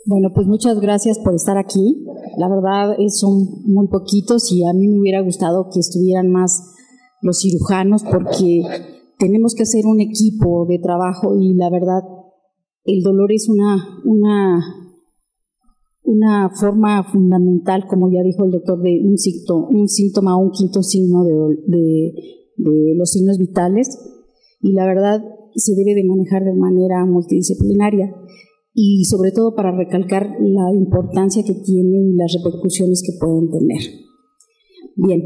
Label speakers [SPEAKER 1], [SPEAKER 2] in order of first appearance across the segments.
[SPEAKER 1] Bueno, pues muchas gracias por estar aquí. La verdad son muy poquitos y a mí me hubiera gustado que estuvieran más los cirujanos porque tenemos que hacer un equipo de trabajo y la verdad el dolor es una forma fundamental, como ya dijo el doctor, de un síntoma o un quinto signo de los signos vitales y la verdad se debe de manejar de manera multidisciplinaria. Y sobre todo para recalcar la importancia que tienen y las repercusiones que pueden tener. Bien,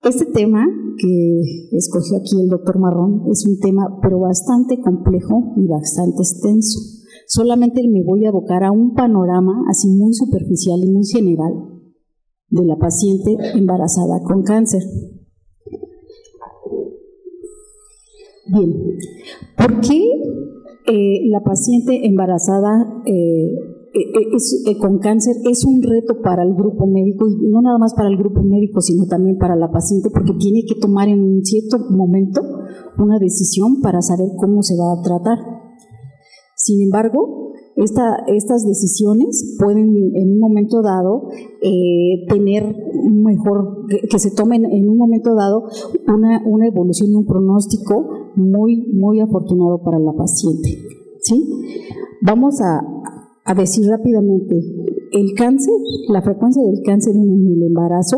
[SPEAKER 1] este tema que escogió aquí el doctor Marrón es un tema pero bastante complejo y bastante extenso. Solamente me voy a abocar a un panorama así muy superficial y muy general de la paciente embarazada con cáncer. Bien, ¿por qué la paciente embarazada con cáncer es un reto para el grupo médico y no nada más para el grupo médico sino también para la paciente porque tiene que tomar en un cierto momento una decisión para saber cómo se va a tratar? Sin embargo, estas decisiones pueden en un momento dado tener que se tomen en un momento dado una evolución y un pronóstico muy afortunado para la paciente. ¿Sí? Vamos a decir rápidamente, el cáncer, la frecuencia del cáncer en el embarazo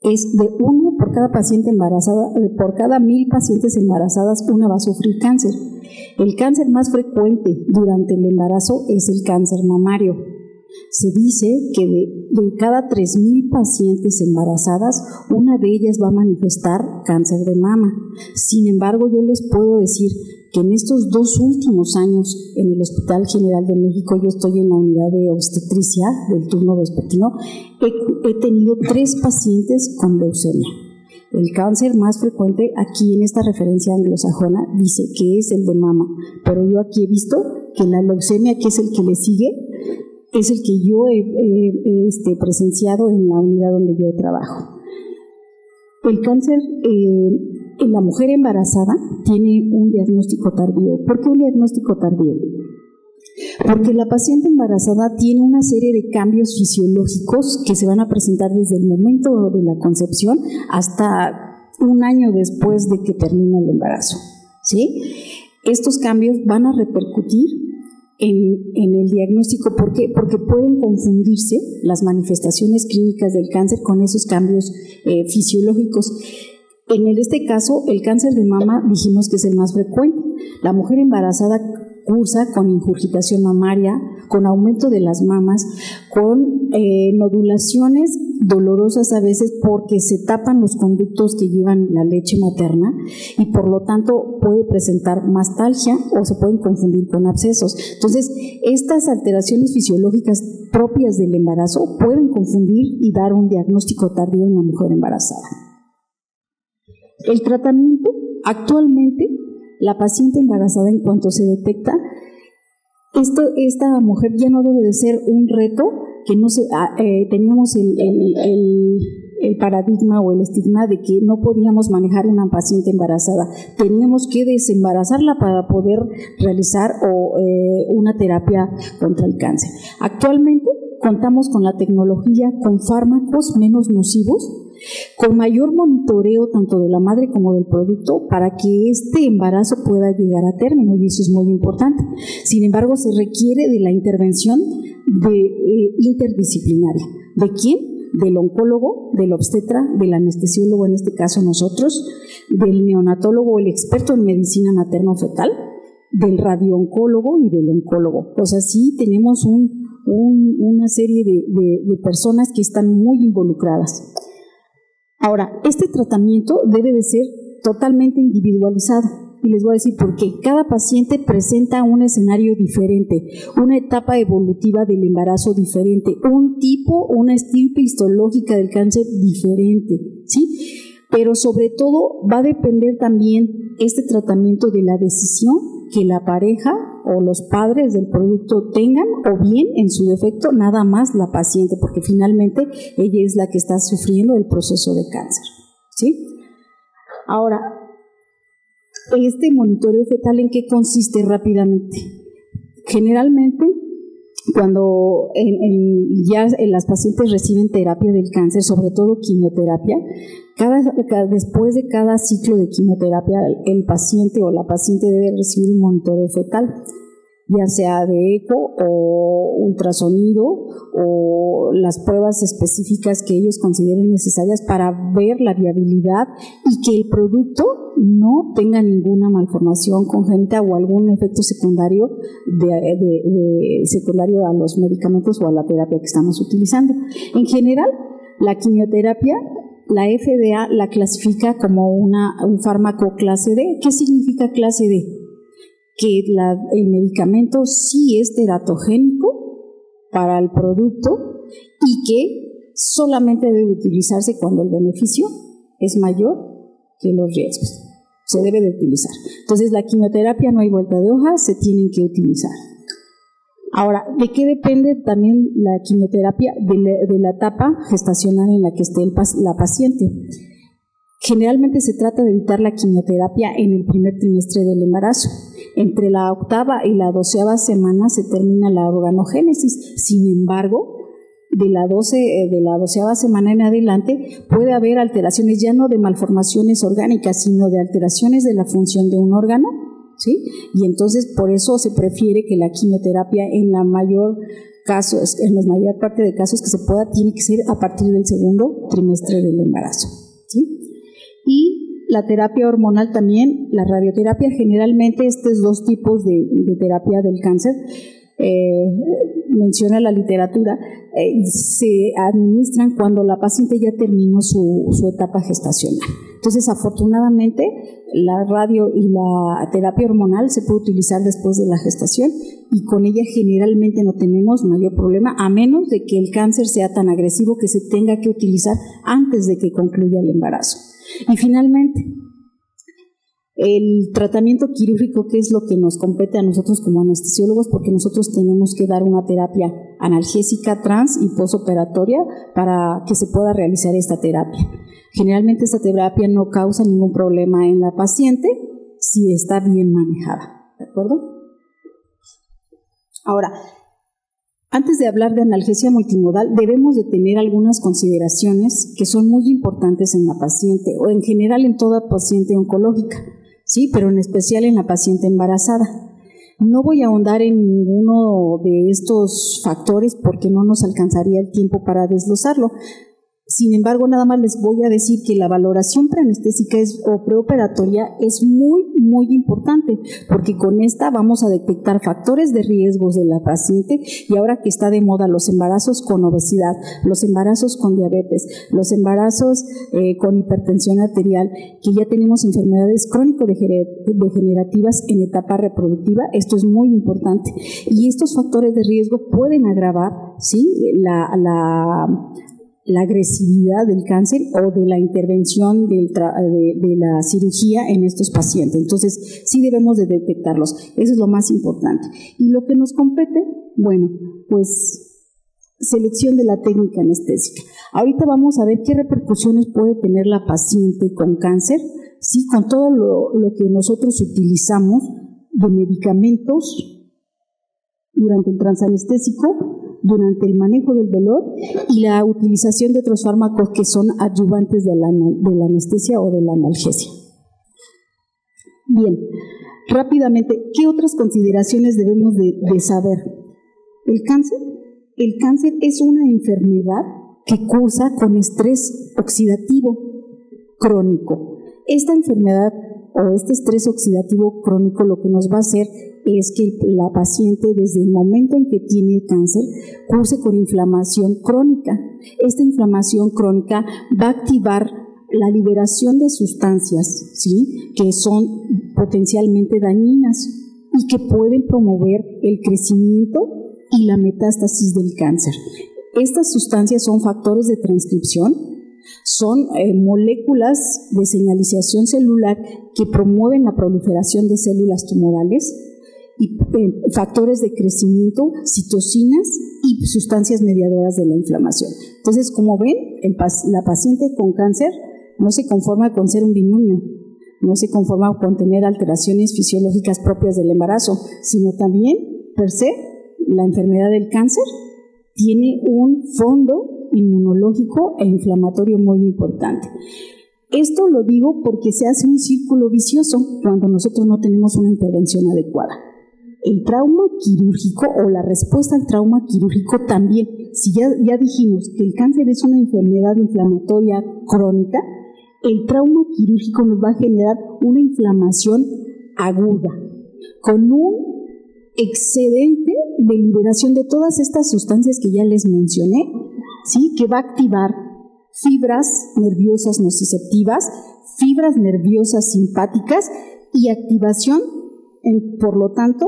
[SPEAKER 1] es de 1 por cada paciente embarazada, por cada 1000 pacientes embarazadas, una va a sufrir cáncer. El cáncer más frecuente durante el embarazo es el cáncer mamario. Se dice que de cada 3000 pacientes embarazadas, una de ellas va a manifestar cáncer de mama. Sin embargo, yo les puedo decir que en estos 2 últimos años en el Hospital General de México, yo estoy en la unidad de obstetricia del turno vespertino, he tenido 3 pacientes con leucemia. El cáncer más frecuente aquí en esta referencia anglosajona dice que es el de mama, pero yo aquí he visto que la leucemia, que es el que le sigue, es el que yo he presenciado en la unidad donde yo trabajo. El cáncer en la mujer embarazada tiene un diagnóstico tardío. ¿Por qué un diagnóstico tardío? Porque la paciente embarazada tiene una serie de cambios fisiológicos que se van a presentar desde el momento de la concepción hasta un año después de que termina el embarazo. ¿Sí? Estos cambios van a repercutir en el diagnóstico. ¿Por qué? Porque pueden confundirse las manifestaciones clínicas del cáncer con esos cambios fisiológicos. En este caso, el cáncer de mama dijimos que es el más frecuente. La mujer embarazada cursa con ingurgitación mamaria, con aumento de las mamas, con nodulaciones dolorosas a veces porque se tapan los conductos que llevan la leche materna y por lo tanto puede presentar mastalgia o se pueden confundir con abscesos. Entonces, estas alteraciones fisiológicas propias del embarazo pueden confundir y dar un diagnóstico tardío en la mujer embarazada. El tratamiento, actualmente, la paciente embarazada, en cuanto se detecta, esta mujer ya no debe de ser un reto que no se teníamos el paradigma o el estigma de que no podíamos manejar una paciente embarazada, teníamos que desembarazarla para poder realizar una terapia contra el cáncer. Actualmente contamos con la tecnología, con fármacos menos nocivos, con mayor monitoreo tanto de la madre como del producto para que este embarazo pueda llegar a término, y eso es muy importante. Sin embargo, se requiere de la intervención interdisciplinaria. ¿De quién? Del oncólogo, del obstetra, del anestesiólogo, en este caso nosotros, del neonatólogo, el experto en medicina materno-fetal, del radiooncólogo y del oncólogo. O sea, sí tenemos una serie de personas que están muy involucradas. Ahora, este tratamiento debe de ser totalmente individualizado y les voy a decir por qué. Cada paciente presenta un escenario diferente, una etapa evolutiva del embarazo diferente, una estirpe histológica del cáncer diferente, ¿sí? Pero sobre todo va a depender también este tratamiento de la decisión que la pareja o los padres del producto tengan, o bien, en su defecto, nada más la paciente, porque finalmente ella es la que está sufriendo el proceso de cáncer, ¿sí? Ahora, este monitoreo fetal, ¿en qué consiste rápidamente? Generalmente cuando ya las pacientes reciben terapia del cáncer, sobre todo quimioterapia, después de cada ciclo de quimioterapia, el paciente o la paciente debe recibir un monitoreo fetal, ya sea de eco o ultrasonido o las pruebas específicas que ellos consideren necesarias para ver la viabilidad y que el producto no tenga ninguna malformación congénita o algún efecto secundario secundario a los medicamentos o a la terapia que estamos utilizando. En general, la quimioterapia, la FDA la clasifica como un fármaco clase D. ¿Qué significa clase D? Que el medicamento sí es teratogénico para el producto y que solamente debe utilizarse cuando el beneficio es mayor que los riesgos. Se debe de utilizar. Entonces, la quimioterapia no hay vuelta de hoja, se tienen que utilizar. Ahora, ¿de qué depende también la quimioterapia? De la etapa gestacional en la que esté la paciente. Generalmente se trata de evitar la quimioterapia en el primer trimestre del embarazo. Entre la 8ª y la 12ª semana se termina la organogénesis. Sin embargo, de la 12ª semana en adelante puede haber alteraciones ya no de malformaciones orgánicas, sino de alteraciones de la función de un órgano, ¿sí? Y entonces por eso se prefiere que la quimioterapia en la mayor parte de casos que se pueda, tiene que ser a partir del segundo trimestre del embarazo, ¿sí? Y la terapia hormonal también, la radioterapia, generalmente estos dos tipos de terapia del cáncer, menciona la literatura, se administran cuando la paciente ya terminó su etapa gestacional. Entonces, afortunadamente, la radio y la terapia hormonal se puede utilizar después de la gestación y con ella generalmente no tenemos mayor problema, a menos de que el cáncer sea tan agresivo que se tenga que utilizar antes de que concluya el embarazo. Y finalmente, el tratamiento quirúrgico, que es lo que nos compete a nosotros como anestesiólogos, porque nosotros tenemos que dar una terapia analgésica, trans y postoperatoria para que se pueda realizar esta terapia. Generalmente esta terapia no causa ningún problema en la paciente si está bien manejada, ¿de acuerdo? Ahora, antes de hablar de analgesia multimodal, debemos de tener algunas consideraciones que son muy importantes en la paciente o en general en toda paciente oncológica, sí, pero en especial en la paciente embarazada. No voy a ahondar en ninguno de estos factores porque no nos alcanzaría el tiempo para desglosarlo. Sin embargo, nada más les voy a decir que la valoración preanestésica o preoperatoria es muy, muy importante, porque con esta vamos a detectar factores de riesgos de la paciente, y ahora que está de moda los embarazos con obesidad, los embarazos con diabetes, los embarazos con hipertensión arterial, que ya tenemos enfermedades crónico-degenerativas en etapa reproductiva, esto es muy importante. Y estos factores de riesgo pueden agravar, ¿sí?, la agresividad del cáncer o de la intervención de la cirugía en estos pacientes. Entonces, sí debemos de detectarlos. Eso es lo más importante. Y lo que nos compete, bueno, pues selección de la técnica anestésica. Ahorita vamos a ver qué repercusiones puede tener la paciente con cáncer, sí, con todo lo que nosotros utilizamos de medicamentos durante el transanestésico, durante el manejo del dolor y la utilización de otros fármacos que son adyuvantes de la anestesia o de la analgesia. Bien, rápidamente, ¿qué otras consideraciones debemos de saber? El cáncer es una enfermedad que cursa con estrés oxidativo crónico. Esta enfermedad o este estrés oxidativo crónico lo que nos va a hacer es que la paciente, desde el momento en que tiene el cáncer, curse con inflamación crónica. Esta inflamación crónica va a activar la liberación de sustancias, ¿sí?, que son potencialmente dañinas y que pueden promover el crecimiento y la metástasis del cáncer. Estas sustancias son factores de transcripción, son moléculas de señalización celular que promueven la proliferación de células tumorales y factores de crecimiento, citocinas y sustancias mediadoras de la inflamación. Entonces, como ven, la paciente con cáncer no se conforma con ser un binomio, no se conforma con tener alteraciones fisiológicas propias del embarazo, sino también, per se, la enfermedad del cáncer tiene un fondo inmunológico e inflamatorio muy importante. Esto lo digo porque se hace un círculo vicioso cuando nosotros no tenemos una intervención adecuada. El trauma quirúrgico o la respuesta al trauma quirúrgico también, si ya dijimos que el cáncer es una enfermedad inflamatoria crónica, el trauma quirúrgico nos va a generar una inflamación aguda, con un excedente de liberación de todas estas sustancias que ya les mencioné, ¿sí? Que va a activar fibras nerviosas nociceptivas, fibras nerviosas simpáticas y activación, por lo tanto,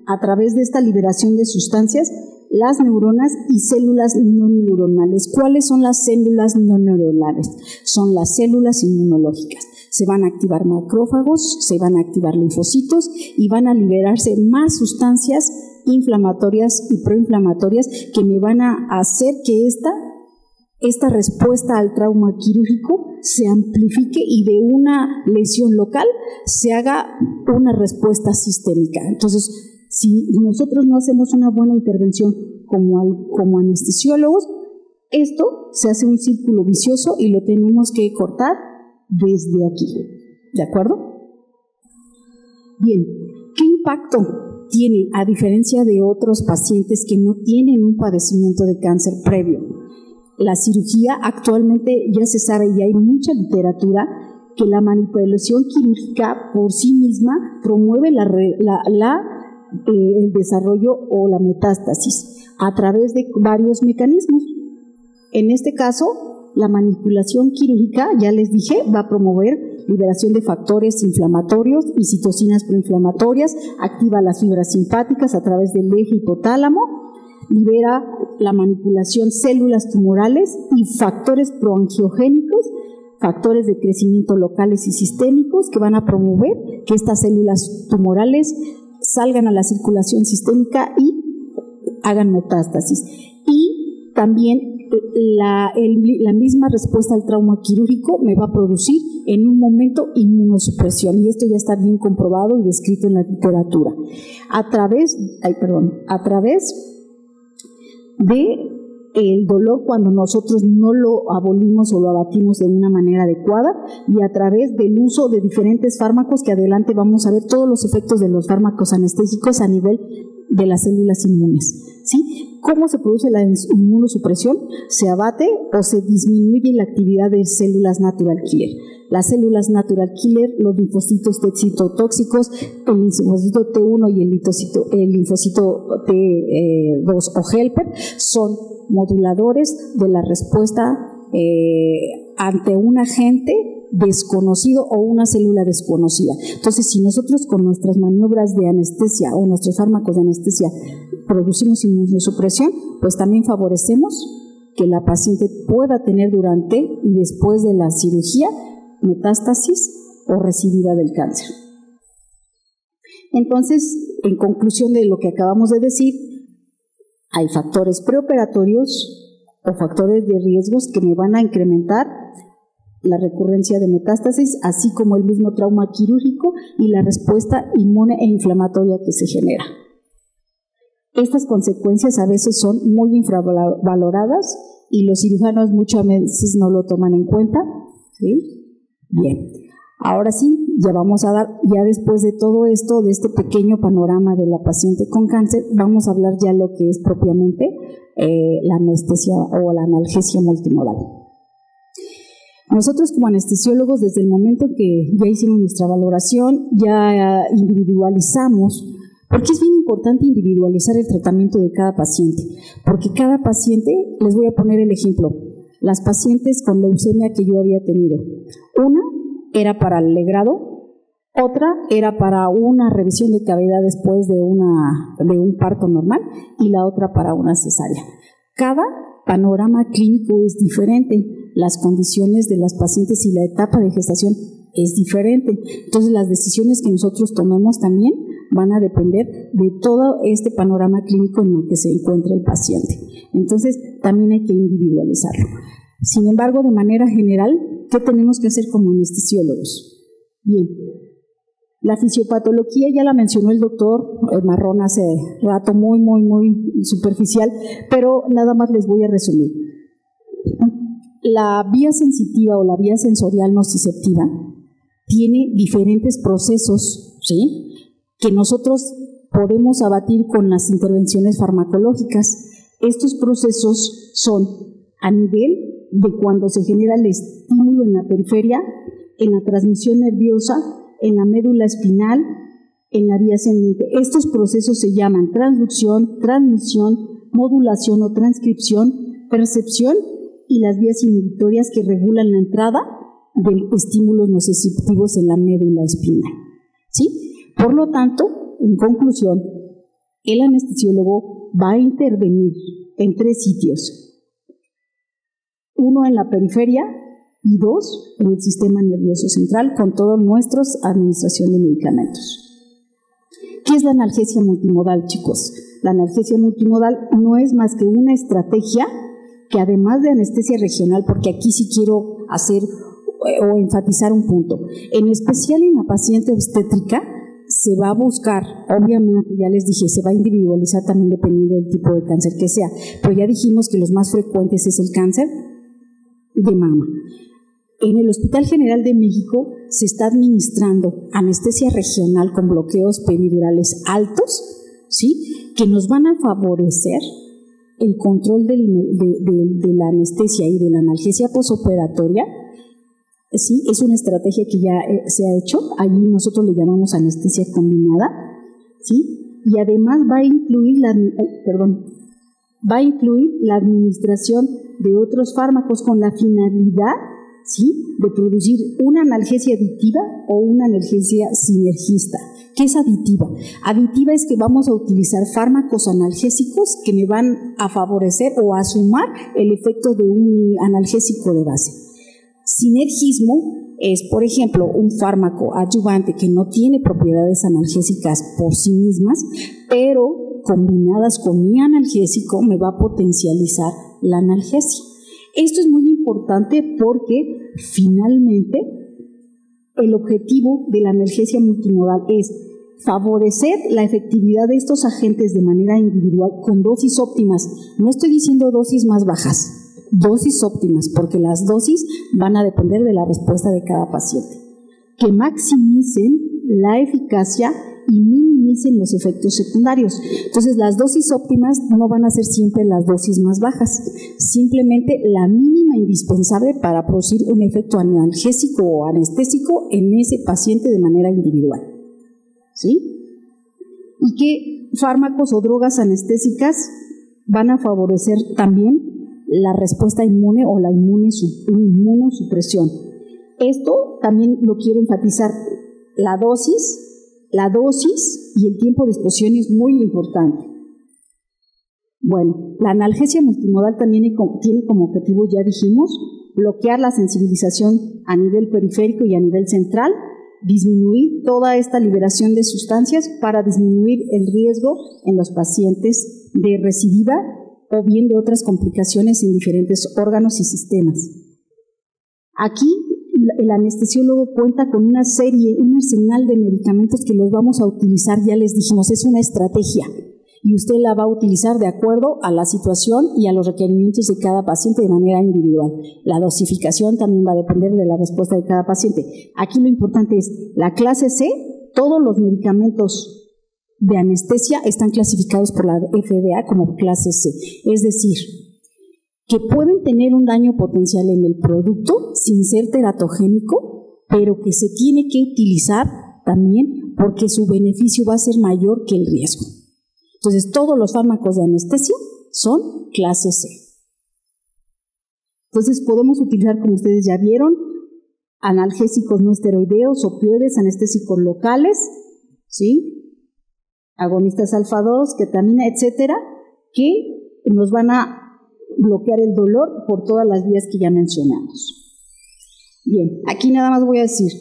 [SPEAKER 1] a través de esta liberación de sustancias, las neuronas y células no neuronales. ¿Cuáles son las células no neuronales? Son las células inmunológicas. Se van a activar macrófagos, se van a activar linfocitos y van a liberarse más sustancias inflamatorias y proinflamatorias que me van a hacer que esta respuesta al trauma quirúrgico se amplifique y de una lesión local se haga una respuesta sistémica. Entonces, si nosotros no hacemos una buena intervención como anestesiólogos, esto se hace un círculo vicioso y lo tenemos que cortar desde aquí. ¿De acuerdo? Bien, ¿qué impacto tiene a diferencia de otros pacientes que no tienen un padecimiento de cáncer previo? La cirugía actualmente ya se sabe y hay mucha literatura que la manipulación quirúrgica por sí misma promueve el desarrollo o la metástasis a través de varios mecanismos. En este caso, la manipulación quirúrgica, ya les dije, va a promover liberación de factores inflamatorios y citocinas proinflamatorias, activa las fibras simpáticas a través del eje hipotálamo, libera la manipulación células tumorales y factores proangiogénicos, factores de crecimiento locales y sistémicos que van a promover que estas células tumorales salgan a la circulación sistémica y hagan metástasis. Y también la misma respuesta al trauma quirúrgico me va a producir en un momento inmunosupresión, y esto ya está bien comprobado y descrito en la literatura. A través de el dolor cuando nosotros no lo abolimos o lo abatimos de una manera adecuada, y a través del uso de diferentes fármacos que adelante vamos a ver todos los efectos de los fármacos anestésicos a nivel de las células inmunes, ¿sí? ¿Cómo se produce la inmunosupresión? Se abate o se disminuye la actividad de células natural killer. Las células natural killer, los linfocitos T citotóxicos, el linfocito T1 y el linfocito T2 o helper son moduladores de la respuesta ante un agente desconocido o una célula desconocida. Entonces, si nosotros con nuestras maniobras de anestesia o nuestros fármacos de anestesia producimos inmunosupresión, pues también favorecemos que la paciente pueda tener durante y después de la cirugía metástasis o recidiva del cáncer. Entonces, en conclusión de lo que acabamos de decir, hay factores preoperatorios o factores de riesgos que me van a incrementar la recurrencia de metástasis, así como el mismo trauma quirúrgico y la respuesta inmune e inflamatoria que se genera. Estas consecuencias a veces son muy infravaloradas y los cirujanos muchas veces no lo toman en cuenta, ¿sí? Bien, ahora sí, ya vamos a dar, ya después de todo esto, de este pequeño panorama de la paciente con cáncer, vamos a hablar ya lo que es propiamente la anestesia o la analgesia multimodal. Nosotros como anestesiólogos, desde el momento que ya hicimos nuestra valoración, ya individualizamos, porque es bien importante individualizar el tratamiento de cada paciente, porque cada paciente, les voy a poner el ejemplo, las pacientes con leucemia que yo había tenido, una era para el legrado, otra era para una revisión de cavidad después de un parto normal y la otra para una cesárea. Cada panorama clínico es diferente, las condiciones de las pacientes y la etapa de gestación es diferente. Entonces, las decisiones que nosotros tomemos también van a depender de todo este panorama clínico en el que se encuentra el paciente. Entonces, también hay que individualizarlo. Sin embargo, de manera general, ¿qué tenemos que hacer como anestesiólogos? Bien, La fisiopatología ya la mencionó el doctor Marrón hace rato, muy superficial, pero nada más les voy a resumir. La vía sensitiva o la vía sensorial nociceptiva tiene diferentes procesos, ¿sí?, que nosotros podemos abatir con las intervenciones farmacológicas. Estos procesos son a nivel de cuando se genera el estímulo en la periferia, en la transmisión nerviosa, en la médula espinal, en la vía ascendente. Estos procesos se llaman transducción, transmisión, modulación o transcripción, percepción y las vías inhibitorias que regulan la entrada de estímulos nociceptivos en la médula espinal, ¿sí? Por lo tanto, en conclusión, el anestesiólogo va a intervenir en 3 sitios. 1 en la periferia y 2 en el sistema nervioso central con toda nuestra administración de medicamentos. ¿Qué es la analgesia multimodal, chicos? La analgesia multimodal no es más que una estrategia que, además de anestesia regional, porque aquí sí quiero hacer o enfatizar un punto, en especial en la paciente obstétrica, se va a buscar, obviamente, ya les dije, se va a individualizar también dependiendo del tipo de cáncer que sea, pero ya dijimos que los más frecuentes es el cáncer de mama. En el Hospital General de México se está administrando anestesia regional con bloqueos peridurales altos, ¿sí?, que nos van a favorecer el control de la anestesia y de la analgesia posoperatoria. Sí, es una estrategia que ya se ha hecho, allí nosotros le llamamos anestesia combinada, ¿sí? Y además va a incluir la administración de otros fármacos con la finalidad, ¿sí?, de producir una analgesia aditiva o una analgesia sinergista. ¿Qué es aditiva? Aditiva es que vamos a utilizar fármacos analgésicos que me van a favorecer o a sumar el efecto de un analgésico de base. Sinergismo es, por ejemplo, un fármaco adyuvante que no tiene propiedades analgésicas por sí mismas, pero combinadas con mi analgésico me va a potencializar la analgesia. Esto es muy importante porque finalmente el objetivo de la analgesia multimodal es favorecer la efectividad de estos agentes de manera individual con dosis óptimas. No estoy diciendo dosis más bajas, dosis óptimas, porque las dosis van a depender de la respuesta de cada paciente, que maximicen la eficacia y minimicen los efectos secundarios. Entonces, las dosis óptimas no van a ser siempre las dosis más bajas, simplemente la mínima indispensable para producir un efecto analgésico o anestésico en ese paciente de manera individual, ¿sí? ¿Y qué fármacos o drogas anestésicas van a favorecer también la respuesta inmune o la inmunosupresión? Esto también lo quiero enfatizar. La dosis y el tiempo de exposición es muy importante. Bueno, la analgesia multimodal también tiene como objetivo, ya dijimos, bloquear la sensibilización a nivel periférico y a nivel central, disminuir toda esta liberación de sustancias para disminuir el riesgo en los pacientes de recidiva o bien de otras complicaciones en diferentes órganos y sistemas. Aquí el anestesiólogo cuenta con un arsenal de medicamentos que los vamos a utilizar, ya les dijimos, es una estrategia y usted la va a utilizar de acuerdo a la situación y a los requerimientos de cada paciente de manera individual. La dosificación también va a depender de la respuesta de cada paciente. Aquí lo importante es la clase C, todos los medicamentos de anestesia están clasificados por la FDA como clase C, es decir, que pueden tener un daño potencial en el producto sin ser teratogénico, pero que se tiene que utilizar también porque su beneficio va a ser mayor que el riesgo. Entonces, todos los fármacos de anestesia son clase C. Entonces, podemos utilizar, como ustedes ya vieron, analgésicos no esteroideos, opioides, anestésicos locales, ¿sí?, agonistas alfa-2, ketamina, etcétera, que nos van a bloquear el dolor por todas las vías que ya mencionamos. Bien, aquí nada más voy a decir,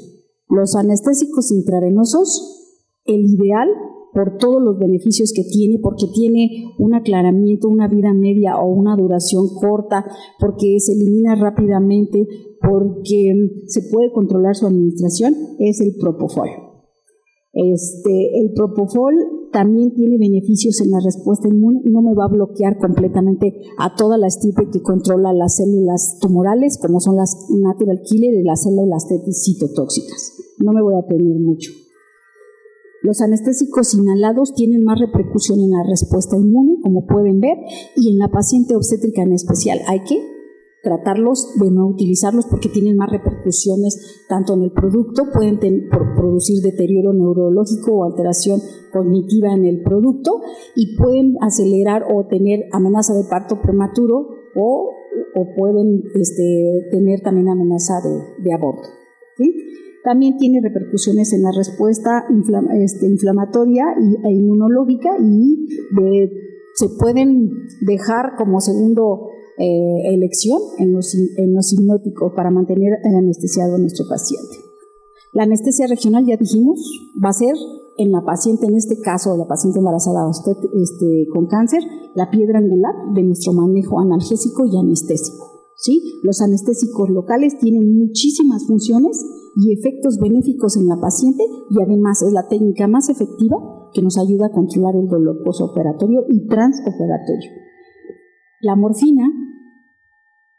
[SPEAKER 1] los anestésicos intravenosos, el ideal por todos los beneficios que tiene, porque tiene un aclaramiento, una vida media o una duración corta, porque se elimina rápidamente, porque se puede controlar su administración, es el propofol. El propofol también tiene beneficios en la respuesta inmune, no me va a bloquear completamente a toda la estirpe que controla las células tumorales, como son las natural killer y las células citotóxicas. No me voy a tener mucho. Los anestésicos inhalados tienen más repercusión en la respuesta inmune, como pueden ver, y en la paciente obstétrica en especial. Hay que tratarlos de no utilizarlos porque tienen más repercusiones tanto en el producto, pueden producir deterioro neurológico o alteración cognitiva en el producto y pueden acelerar o tener amenaza de parto prematuro o pueden tener también amenaza de aborto, ¿sí? También tiene repercusiones en la respuesta inflamatoria e inmunológica y se pueden dejar como segundo elección en los hipnóticos para mantener anestesiado a nuestro paciente. La anestesia regional, ya dijimos, va a ser en la paciente, en este caso la paciente embarazada con cáncer, la piedra angular de nuestro manejo analgésico y anestésico, ¿sí? Los anestésicos locales tienen muchísimas funciones y efectos benéficos en la paciente y además es la técnica más efectiva que nos ayuda a controlar el dolor posoperatorio y transoperatorio. La morfina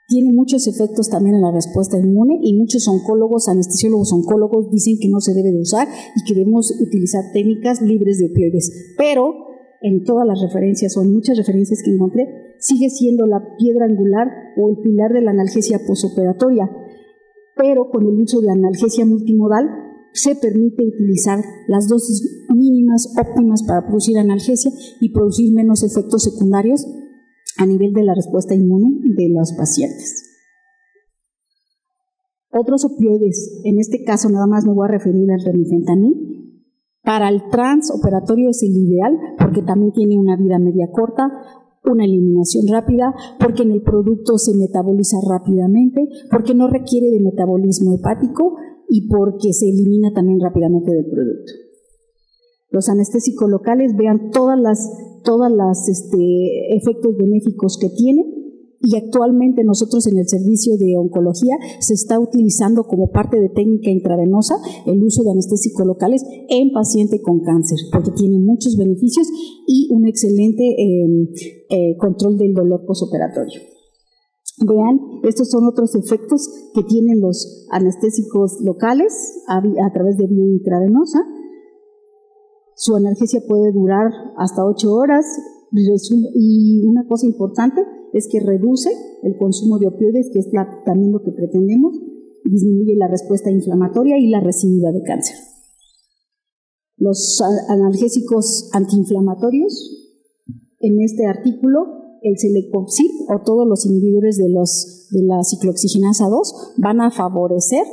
[SPEAKER 1] tiene muchos efectos también en la respuesta inmune y muchos oncólogos, anestesiólogos oncólogos dicen que no se debe de usar y que debemos utilizar técnicas libres de opioides, pero en todas las referencias o en muchas referencias que encontré sigue siendo la piedra angular o el pilar de la analgesia posoperatoria, pero con el uso de analgesia multimodal se permite utilizar las dosis mínimas óptimas para producir analgesia y producir menos efectos secundarios a nivel de la respuesta inmune de los pacientes. Otros opioides, en este caso nada más me voy a referir al remifentanil. Para el transoperatorio es el ideal porque también tiene una vida media corta, una eliminación rápida, porque en el producto se metaboliza rápidamente, porque no requiere de metabolismo hepático y porque se elimina también rápidamente del producto. Los anestésicos locales, vean todas las efectos benéficos que tienen y actualmente nosotros en el servicio de oncología se está utilizando como parte de técnica intravenosa el uso de anestésicos locales en paciente con cáncer porque tiene muchos beneficios y un excelente control del dolor posoperatorio. Vean, estos son otros efectos que tienen los anestésicos locales a través de vía intravenosa. Su analgesia puede durar hasta 8 horas y una cosa importante es que reduce el consumo de opioides, que es también lo que pretendemos, disminuye la respuesta inflamatoria y la recidiva de cáncer. Los analgésicos antiinflamatorios, en este artículo, el celecoxib o todos los inhibidores de la ciclooxigenasa 2 van a favorecer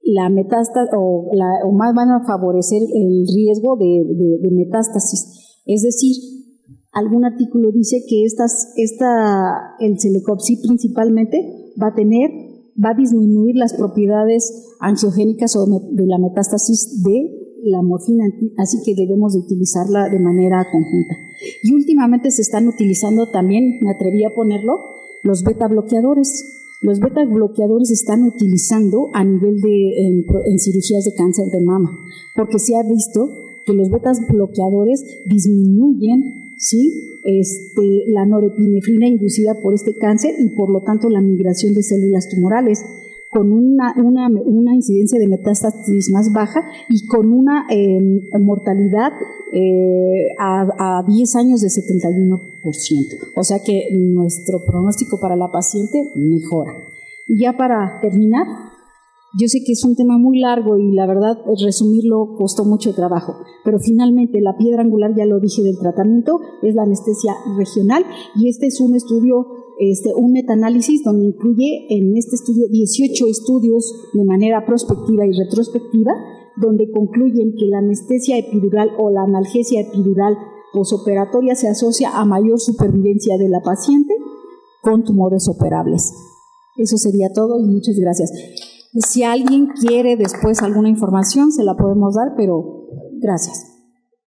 [SPEAKER 1] la metástasis o más van a favorecer el riesgo de metástasis. Es decir, algún artículo dice que el celecoxib principalmente va a disminuir las propiedades angiogénicas o de la metástasis de la morfina, así que debemos de utilizarla de manera conjunta. Y últimamente se están utilizando también, me atreví a ponerlo, los beta bloqueadores. Los beta bloqueadores se están utilizando a nivel en cirugías de cáncer de mama, porque se ha visto que los beta bloqueadores disminuyen, ¿sí?, la norepinefrina inducida por este cáncer y por lo tanto la migración de células tumorales, con una incidencia de metástasis más baja y con una mortalidad a 10 años de 71%. O sea que nuestro pronóstico para la paciente mejora. Y ya para terminar, yo sé que es un tema muy largo y la verdad resumirlo costó mucho trabajo, pero finalmente la piedra angular, ya lo dije, del tratamiento es la anestesia regional y este es un estudio, un metaanálisis donde incluye en este estudio 18 estudios de manera prospectiva y retrospectiva, donde concluyen que la anestesia epidural o la analgesia epidural posoperatoria se asocia a mayor supervivencia de la paciente con tumores operables. Eso sería todo y muchas gracias. Si alguien quiere después alguna información, se la podemos dar, pero gracias.